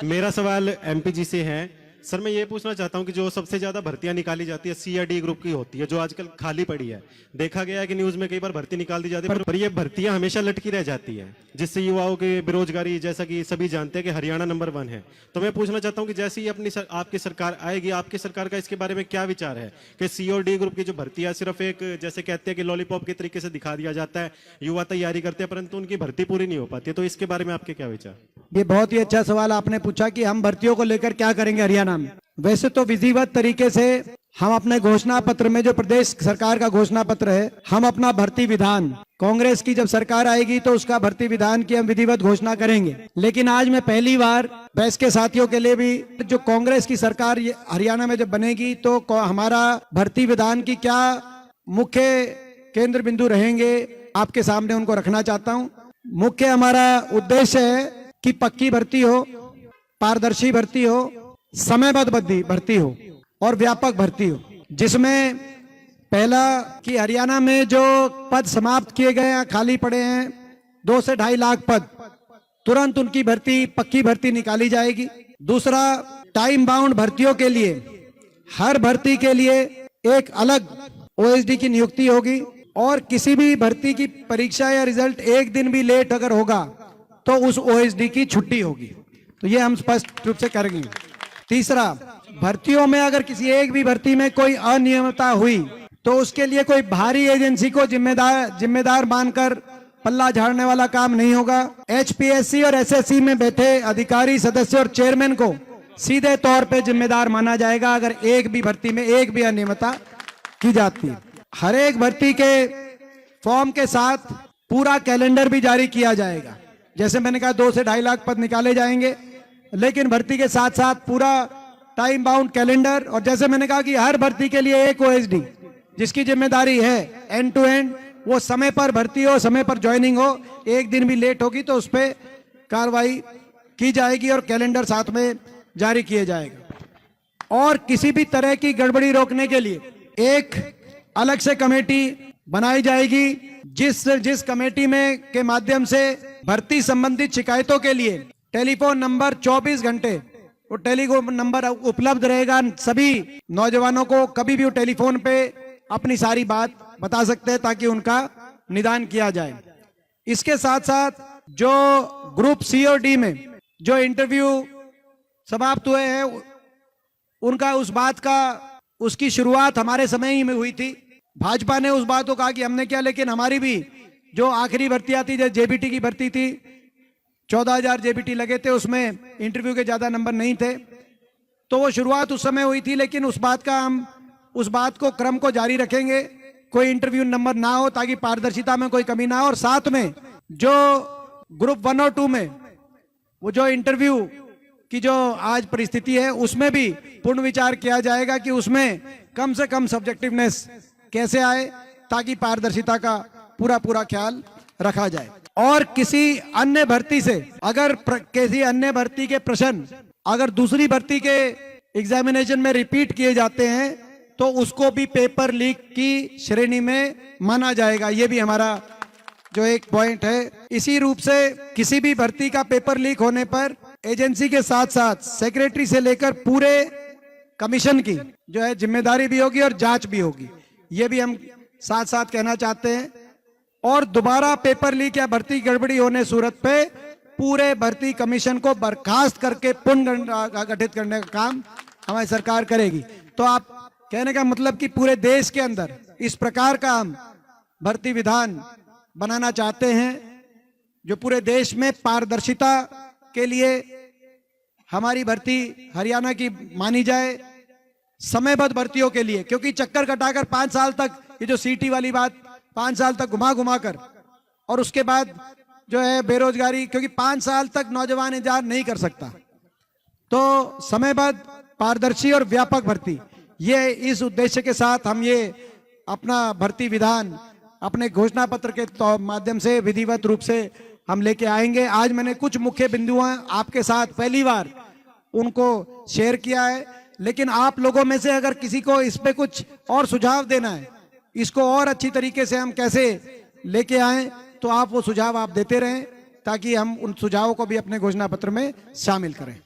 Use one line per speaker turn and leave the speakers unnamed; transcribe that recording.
मेरा सवाल एमपी जी से है। सर मैं ये पूछना चाहता हूँ कि जो सबसे ज्यादा भर्तियां निकाली जाती है सी या डी ग्रुप की होती है, जो आजकल खाली पड़ी है। देखा गया है कि न्यूज में कई बार भर्ती निकाल दी जाती है, पर ये भर्तियां हमेशा लटकी रह जाती है, जिससे युवाओं की बेरोजगारी, जैसा कि सभी जानते हैं कि हरियाणा नंबर 1 है। तो मैं पूछना चाहता हूँ कि जैसे ही आपकी सरकार आएगी, आपकी सरकार का इसके बारे में क्या विचार है कि सी और डी ग्रुप की जो भर्ती है सिर्फ एक, जैसे कहते हैं कि लॉलीपॉप के तरीके से दिखा दिया जाता है, युवा तैयारी करते हैं परंतु उनकी भर्ती पूरी नहीं हो पाती है। तो इसके बारे में आपके क्या विचार?
ये बहुत ही अच्छा सवाल आपने पूछा कि हम भर्तियों को लेकर क्या करेंगे हरियाणा में। वैसे तो विधिवत तरीके से हम अपने घोषणा पत्र में, जो प्रदेश सरकार का घोषणा पत्र है, हम अपना भर्ती विधान, कांग्रेस की जब सरकार आएगी तो उसका भर्ती विधान की हम विधिवत घोषणा करेंगे। लेकिन आज मैं पहली बार प्रेस के साथियों के लिए भी, जो कांग्रेस की सरकार हरियाणा में जब बनेगी तो हमारा भर्ती विधान की क्या मुख्य केंद्र बिंदु रहेंगे, आपके सामने उनको रखना चाहता हूँ। मुख्य हमारा उद्देश्य है कि पक्की भर्ती हो, पारदर्शी भर्ती हो, समयबद्ध भर्ती हो और व्यापक भर्ती हो, जिसमें पहला कि हरियाणा में जो पद समाप्त किए गए हैं, खाली पड़े हैं 2 से 2.5 लाख पद, तुरंत उनकी भर्ती, पक्की भर्ती निकाली जाएगी। दूसरा, टाइम बाउंड भर्तियों के लिए, हर भर्ती के लिए एक अलग ओएसडी की नियुक्ति होगी और किसी भी भर्ती की परीक्षा या रिजल्ट एक दिन भी लेट अगर होगा तो उस ओएसडी की छुट्टी होगी। तो ये हम स्पष्ट रूप से करेंगे। तीसरा, भर्तियों में अगर किसी एक भी भर्ती में कोई अनियमितता हुई तो उसके लिए कोई बाहरी एजेंसी को जिम्मेदार मानकर पल्ला झाड़ने वाला काम नहीं होगा। एचपीएससी और एसएससी में बैठे अधिकारी, सदस्य और चेयरमैन को सीधे तौर पे जिम्मेदार माना जाएगा अगर एक भी भर्ती में एक भी अनियमितता की जाती है। हर एक भर्ती के फॉर्म के साथ पूरा कैलेंडर भी जारी किया जाएगा। जैसे मैंने कहा 2 से 2.5 लाख पद निकाले जाएंगे, लेकिन भर्ती के साथ साथ पूरा टाइम बाउंड कैलेंडर, और जैसे मैंने कहा कि हर भर्ती के लिए एक ओएसडी जिसकी जिम्मेदारी है एंड टू एंड, वो समय पर भर्ती हो, समय पर ज्वाइनिंग हो। एक दिन भी लेट होगी तो उस पर कार्रवाई की जाएगी और कैलेंडर साथ में जारी किया जाएगा। और किसी भी तरह की गड़बड़ी रोकने के लिए एक अलग से कमेटी बनाई जाएगी, जिस कमेटी में के माध्यम से भर्ती संबंधित शिकायतों के लिए टेलीफोन नंबर 24 घंटे वो टेलीफोन नंबर उपलब्ध रहेगा। सभी नौजवानों को कभी भी वो टेलीफोन पे अपनी सारी बात बता सकते हैं ताकि उनका निदान किया जाए। इसके साथ साथ जो ग्रुप सी और डी में जो इंटरव्यू समाप्त हुए हैं, उनका उसकी शुरुआत हमारे समय ही में हुई थी। भाजपा ने उस बात को कहा कि हमने क्या, लेकिन हमारी भी जो आखिरी भर्ती आती, जैसे जेबीटी की भर्ती थी, 14,000 जेबीटी लगे थे, उसमें इंटरव्यू के ज्यादा नंबर नहीं थे, तो वो शुरुआत उस समय हुई थी। लेकिन हम उस बात को, क्रम को जारी रखेंगे, कोई इंटरव्यू नंबर ना हो ताकि पारदर्शिता में कोई कमी ना हो। और साथ में जो ग्रुप 1 और 2 में वो जो इंटरव्यू की जो आज परिस्थिति है, उसमें भी पूर्ण विचार किया जाएगा कि उसमें कम से कम सब्जेक्टिवनेस कैसे आए ताकि पारदर्शिता का पूरा ख्याल रखा जाए। और किसी अन्य भर्ती से, अगर किसी अन्य भर्ती के प्रश्न अगर दूसरी भर्ती के एग्जामिनेशन में रिपीट किए जाते हैं तो उसको भी पेपर लीक की श्रेणी में माना जाएगा। ये भी हमारा जो एक पॉइंट है। इसी रूप से किसी भी भर्ती का पेपर लीक होने पर एजेंसी के साथ साथ सेक्रेटरी से लेकर पूरे कमीशन की जो है जिम्मेदारी भी होगी और जांच भी होगी। ये भी हम साथ साथ कहना चाहते हैं। और दोबारा पेपर लीक या भर्ती गड़बड़ी होने सूरत पे पूरे भर्ती कमीशन को बर्खास्त करके पुनर्गठित करने का काम हमारी सरकार करेगी। तो आप कहने का मतलब कि पूरे देश के अंदर इस प्रकार का हम भर्ती विधान बनाना चाहते हैं जो पूरे देश में पारदर्शिता के लिए हमारी भर्ती हरियाणा की मानी जाए, समयबद्ध भर्तियों के लिए। क्योंकि चक्कर कटाकर 5 साल तक, ये जो सीटी वाली बात, 5 साल तक घुमा कर, और उसके बाद जो है बेरोजगारी, क्योंकि 5 साल तक नौजवान इंतजार नहीं कर सकता। तो समयबद्ध, पारदर्शी और व्यापक भर्ती, ये इस उद्देश्य के साथ हम ये अपना भर्ती विधान अपने घोषणा पत्र के माध्यम से विधिवत रूप से हम लेके आएंगे। आज मैंने कुछ मुख्य बिंदुओं आपके साथ पहली बार उनको शेयर किया है, लेकिन आप लोगों में से अगर किसी को इस पे कुछ और सुझाव देना है, इसको और अच्छी तरीके से हम कैसे लेके आएं, तो आप वो सुझाव आप देते रहें ताकि हम उन सुझावों को भी अपने घोषणा पत्र में शामिल करें।